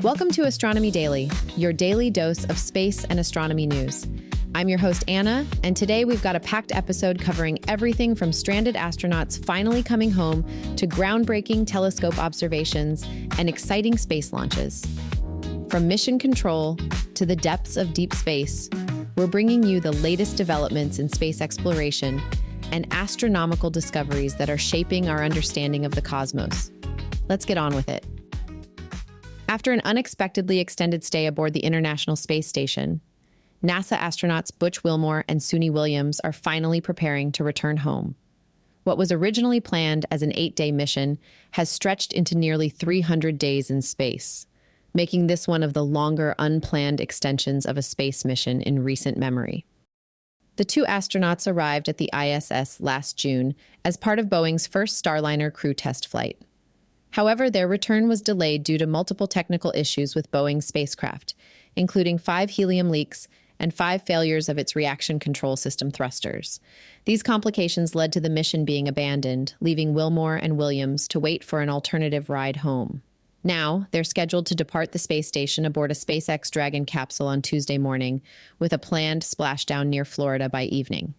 Welcome to Astronomy Daily, your daily dose of space and astronomy news. I'm your host, Anna, and today we've got a packed episode covering everything from stranded astronauts finally coming home to groundbreaking telescope observations and exciting space launches. From mission control to the depths of deep space, we're bringing you the latest developments in space exploration and astronomical discoveries that are shaping our understanding of the cosmos. Let's get on with it. After an unexpectedly extended stay aboard the International Space Station, NASA astronauts Butch Wilmore and Suni Williams are finally preparing to return home. What was originally planned as an 8-day mission has stretched into nearly 300 days in space, making this one of the longer unplanned extensions of a space mission in recent memory. The two astronauts arrived at the ISS last June as part of Boeing's first Starliner crew test flight. However, their return was delayed due to multiple technical issues with Boeing's spacecraft, including 5 helium leaks and 5 failures of its reaction control system thrusters. These complications led to the mission being abandoned, leaving Wilmore and Williams to wait for an alternative ride home. Now, they're scheduled to depart the space station aboard a SpaceX Dragon capsule on Tuesday morning, with a planned splashdown near Florida by evening.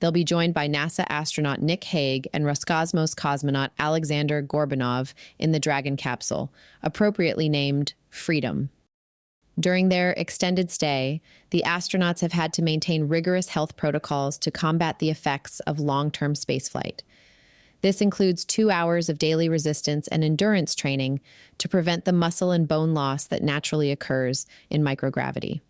They'll be joined by NASA astronaut Nick Hague and Roscosmos cosmonaut Alexander Gorbanov in the Dragon capsule, appropriately named Freedom. During their extended stay, the astronauts have had to maintain rigorous health protocols to combat the effects of long-term spaceflight. This includes 2 hours of daily resistance and endurance training to prevent the muscle and bone loss that naturally occurs in microgravity.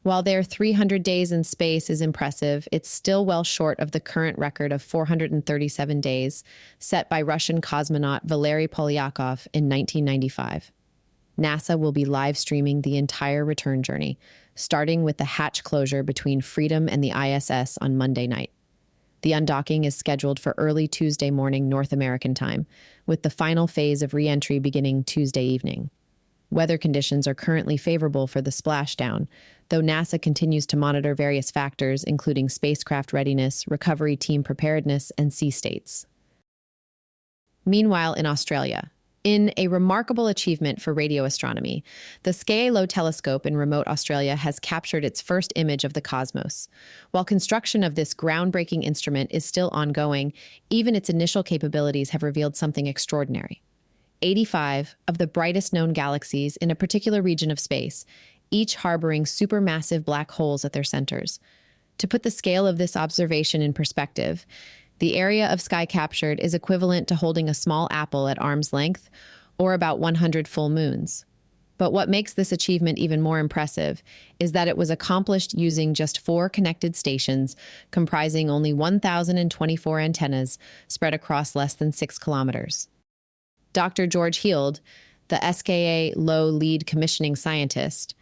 While their 300 days in space is impressive, it's still well short of the current record of 437 days set by Russian cosmonaut Valery Polyakov in 1995. NASA will be live streaming the entire return journey, starting with the hatch closure between Freedom and the ISS on Monday night. The undocking is scheduled for early Tuesday morning North American time, with the final phase of re-entry beginning Tuesday evening. Weather conditions are currently favorable for the splashdown, though NASA continues to monitor various factors, including spacecraft readiness, recovery team preparedness, and sea states. Meanwhile, in Australia, in a remarkable achievement for radio astronomy, the SKA Low telescope in remote Australia has captured its first image of the cosmos. While construction of this groundbreaking instrument is still ongoing, even its initial capabilities have revealed something extraordinary. 85 of the brightest known galaxies in a particular region of space, each harboring supermassive black holes at their centers. To put the scale of this observation in perspective, the area of sky captured is equivalent to holding a small apple at arm's length, or about 100 full moons. But what makes this achievement even more impressive is that it was accomplished using just 4 connected stations, comprising only 1,024 antennas spread across less than 6 kilometers. Dr. George Heald, the SKA Low lead commissioning scientist,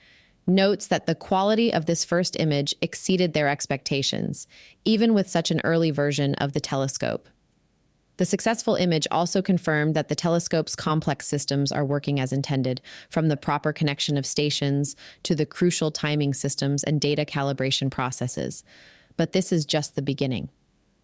notes that the quality of this first image exceeded their expectations, even with such an early version of the telescope. The successful image also confirmed that the telescope's complex systems are working as intended, from the proper connection of stations to the crucial timing systems and data calibration processes. But this is just the beginning.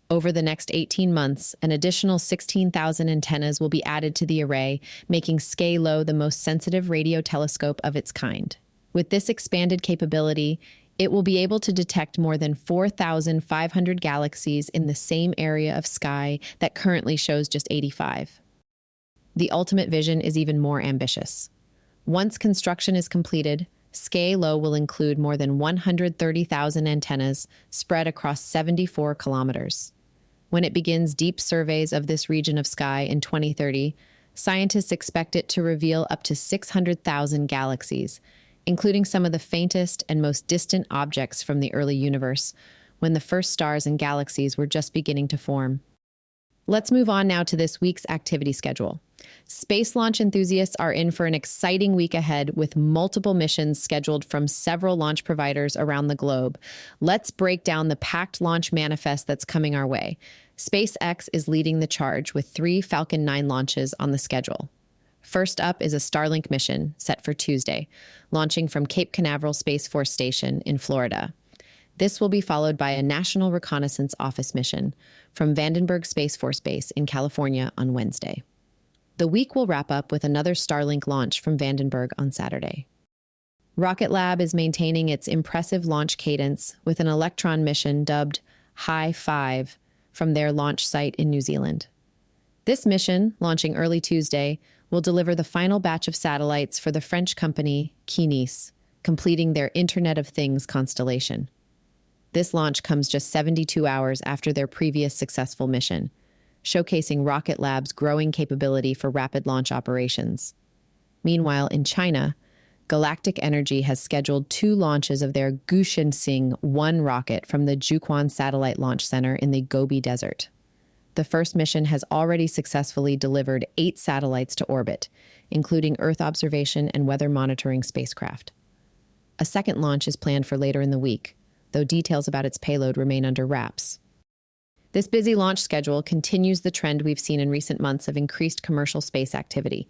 Over the next 18 months, an additional 16,000 antennas will be added to the array, making SKA Low the most sensitive radio telescope of its kind. With this expanded capability, it will be able to detect more than 4,500 galaxies in the same area of sky that currently shows just 85. The ultimate vision is even more ambitious. Once construction is completed, SKA Low will include more than 130,000 antennas spread across 74 kilometers. When it begins deep surveys of this region of sky in 2030, scientists expect it to reveal up to 600,000 galaxies, including some of the faintest and most distant objects from the early universe, when the first stars and galaxies were just beginning to form. Let's move on now to this week's activity schedule. Space launch enthusiasts are in for an exciting week ahead with multiple missions scheduled from several launch providers around the globe. Let's break down the packed launch manifest that's coming our way. SpaceX is leading the charge with 3 Falcon 9 launches on the schedule. First up is a Starlink mission set for Tuesday, launching from Cape Canaveral Space Force Station in Florida. This will be followed by a National Reconnaissance Office mission from Vandenberg Space Force Base in California on Wednesday. The week will wrap up with another Starlink launch from Vandenberg on Saturday. Rocket Lab is maintaining its impressive launch cadence with an Electron mission dubbed High 5 from their launch site in New Zealand. This mission, launching early Tuesday, will deliver the final batch of satellites for the French company Kinéis, completing their Internet of Things constellation. This launch comes just 72 hours after their previous successful mission, showcasing Rocket Lab's growing capability for rapid launch operations. Meanwhile, in China, Galactic Energy has scheduled 2 launches of their Gushensing-1 rocket from the Jiuquan Satellite Launch Center in the Gobi Desert. The first mission has already successfully delivered 8 satellites to orbit, including Earth observation and weather monitoring spacecraft. A second launch is planned for later in the week, though details about its payload remain under wraps. This busy launch schedule continues the trend we've seen in recent months of increased commercial space activity.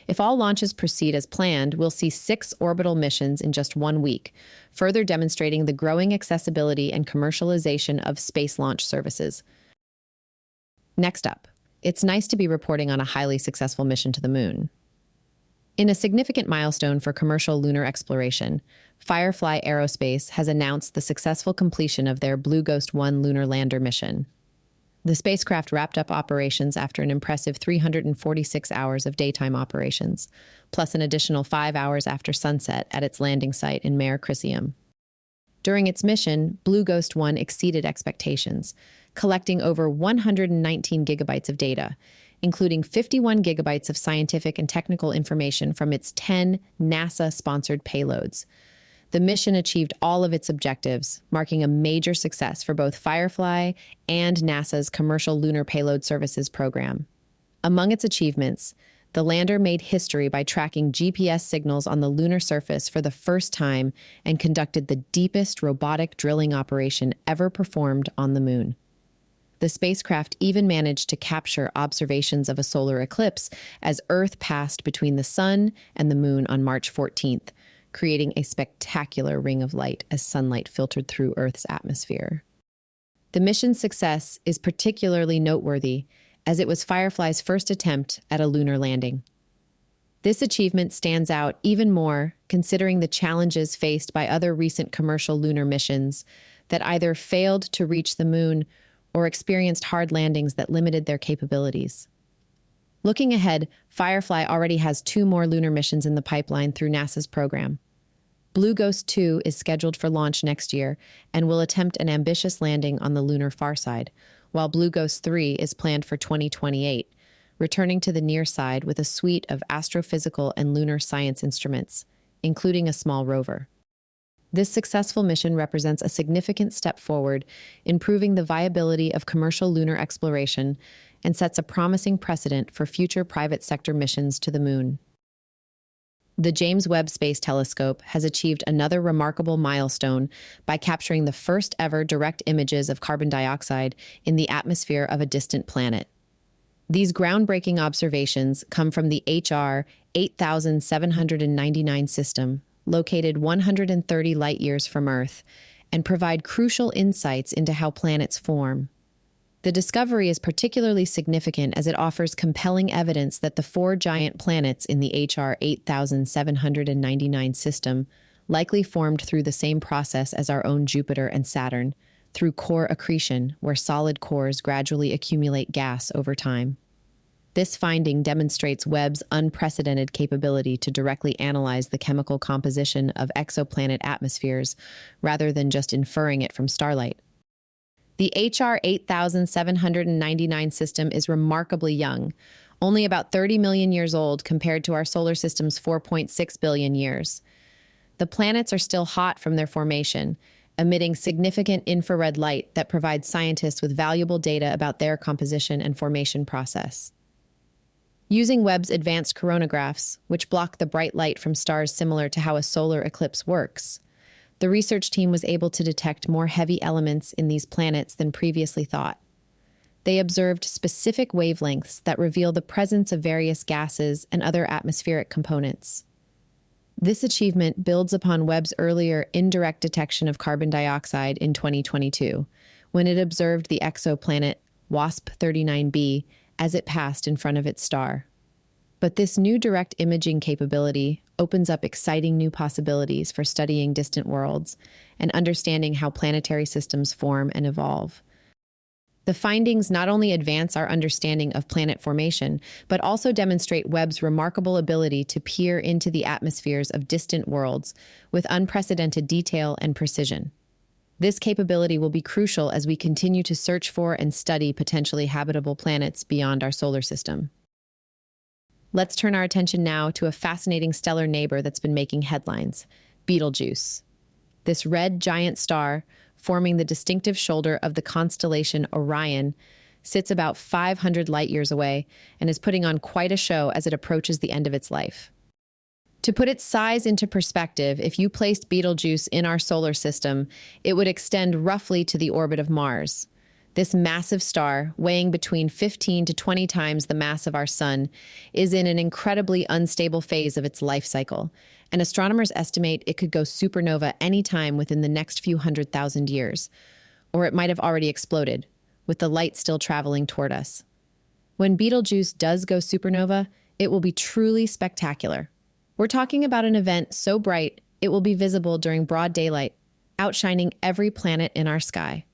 If all launches proceed as planned, we'll see 6 orbital missions in just 1 week, further demonstrating the growing accessibility and commercialization of space launch services. Next up, it's nice to be reporting on a highly successful mission to the moon. In a significant milestone for commercial lunar exploration, Firefly Aerospace has announced the successful completion of their Blue Ghost 1 lunar lander mission. The spacecraft wrapped up operations after an impressive 346 hours of daytime operations, plus an additional 5 hours after sunset at its landing site in Mare Crisium. During its mission, Blue Ghost 1 exceeded expectations, collecting over 119 gigabytes of data, including 51 gigabytes of scientific and technical information from its 10 NASA-sponsored payloads. The mission achieved all of its objectives, marking a major success for both Firefly and NASA's Commercial Lunar Payload Services program. Among its achievements, the lander made history by tracking GPS signals on the lunar surface for the first time and conducted the deepest robotic drilling operation ever performed on the moon. The spacecraft even managed to capture observations of a solar eclipse as Earth passed between the sun and the moon on March 14th, creating a spectacular ring of light as sunlight filtered through Earth's atmosphere. The mission's success is particularly noteworthy, as it was Firefly's first attempt at a lunar landing. This achievement stands out even more considering the challenges faced by other recent commercial lunar missions that either failed to reach the moon or experienced hard landings that limited their capabilities. Looking ahead, Firefly already has 2 more lunar missions in the pipeline through NASA's program. Blue Ghost 2 is scheduled for launch next year and will attempt an ambitious landing on the lunar far side, while Blue Ghost 3 is planned for 2028, returning to the near side with a suite of astrophysical and lunar science instruments, including a small rover. This successful mission represents a significant step forward in proving the viability of commercial lunar exploration and sets a promising precedent for future private sector missions to the moon. The James Webb Space Telescope has achieved another remarkable milestone by capturing the first ever direct images of carbon dioxide in the atmosphere of a distant planet. These groundbreaking observations come from the HR 8799 system, located 130 light-years from Earth, and provide crucial insights into how planets form. The discovery is particularly significant as it offers compelling evidence that the 4 giant planets in the HR 8799 system likely formed through the same process as our own Jupiter and Saturn, through core accretion, where solid cores gradually accumulate gas over time. This finding demonstrates Webb's unprecedented capability to directly analyze the chemical composition of exoplanet atmospheres rather than just inferring it from starlight. The HR 8799 system is remarkably young, only about 30 million years old compared to our solar system's 4.6 billion years. The planets are still hot from their formation, emitting significant infrared light that provides scientists with valuable data about their composition and formation process. Using Webb's advanced coronagraphs, which block the bright light from stars similar to how a solar eclipse works, the research team was able to detect more heavy elements in these planets than previously thought. They observed specific wavelengths that reveal the presence of various gases and other atmospheric components. This achievement builds upon Webb's earlier indirect detection of carbon dioxide in 2022, when it observed the exoplanet WASP-39b as it passed in front of its star. But this new direct imaging capability opens up exciting new possibilities for studying distant worlds and understanding how planetary systems form and evolve. The findings not only advance our understanding of planet formation, but also demonstrate Webb's remarkable ability to peer into the atmospheres of distant worlds with unprecedented detail and precision. This capability will be crucial as we continue to search for and study potentially habitable planets beyond our solar system. Let's turn our attention now to a fascinating stellar neighbor that's been making headlines: Betelgeuse. This red giant star, forming the distinctive shoulder of the constellation Orion, sits about 500 light-years away and is putting on quite a show as it approaches the end of its life. To put its size into perspective, if you placed Betelgeuse in our solar system, it would extend roughly to the orbit of Mars. This massive star, weighing between 15 to 20 times the mass of our Sun, is in an incredibly unstable phase of its life cycle, and astronomers estimate it could go supernova anytime within the next few 100,000 years, or it might have already exploded, with the light still traveling toward us. When Betelgeuse does go supernova, it will be truly spectacular. We're talking about an event so bright it will be visible during broad daylight, outshining every planet in our sky.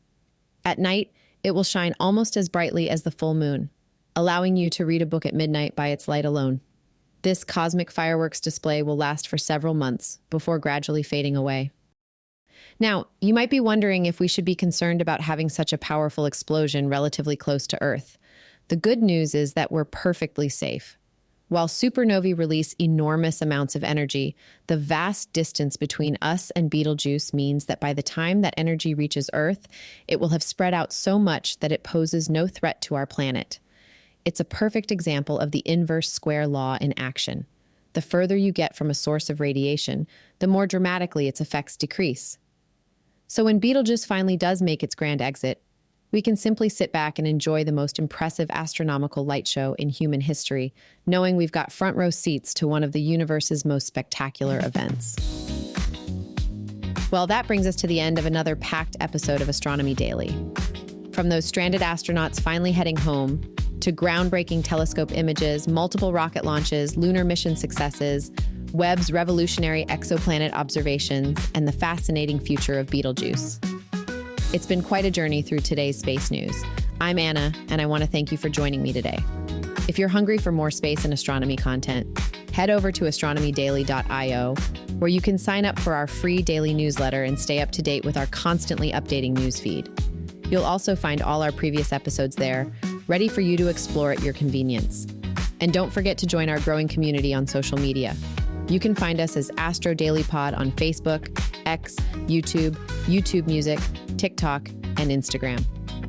At night, it will shine almost as brightly as the full moon, allowing you to read a book at midnight by its light alone. This cosmic fireworks display will last for several months before gradually fading away. Now, you might be wondering if we should be concerned about having such a powerful explosion relatively close to Earth. The good news is that we're perfectly safe. While supernovae release enormous amounts of energy, the vast distance between us and Betelgeuse means that by the time that energy reaches Earth, it will have spread out so much that it poses no threat to our planet. It's a perfect example of the inverse square law in action. The further you get from a source of radiation, the more dramatically its effects decrease. So when Betelgeuse finally does make its grand exit, we can simply sit back and enjoy the most impressive astronomical light show in human history, knowing we've got front row seats to one of the universe's most spectacular events. Well, that brings us to the end of another packed episode of Astronomy Daily. From those stranded astronauts finally heading home, to groundbreaking telescope images, multiple rocket launches, lunar mission successes, Webb's revolutionary exoplanet observations, and the fascinating future of Betelgeuse. It's been quite a journey through today's space news. I'm Anna, and I want to thank you for joining me today. If you're hungry for more space and astronomy content, head over to astronomydaily.io, where you can sign up for our free daily newsletter and stay up to date with our constantly updating newsfeed. You'll also find all our previous episodes there, ready for you to explore at your convenience. And don't forget to join our growing community on social media. You can find us as Astro Daily Pod on Facebook, X, YouTube Music, TikTok, and Instagram.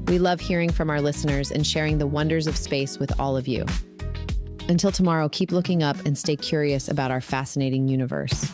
We love hearing from our listeners and sharing the wonders of space with all of you. Until tomorrow, keep looking up and stay curious about our fascinating universe.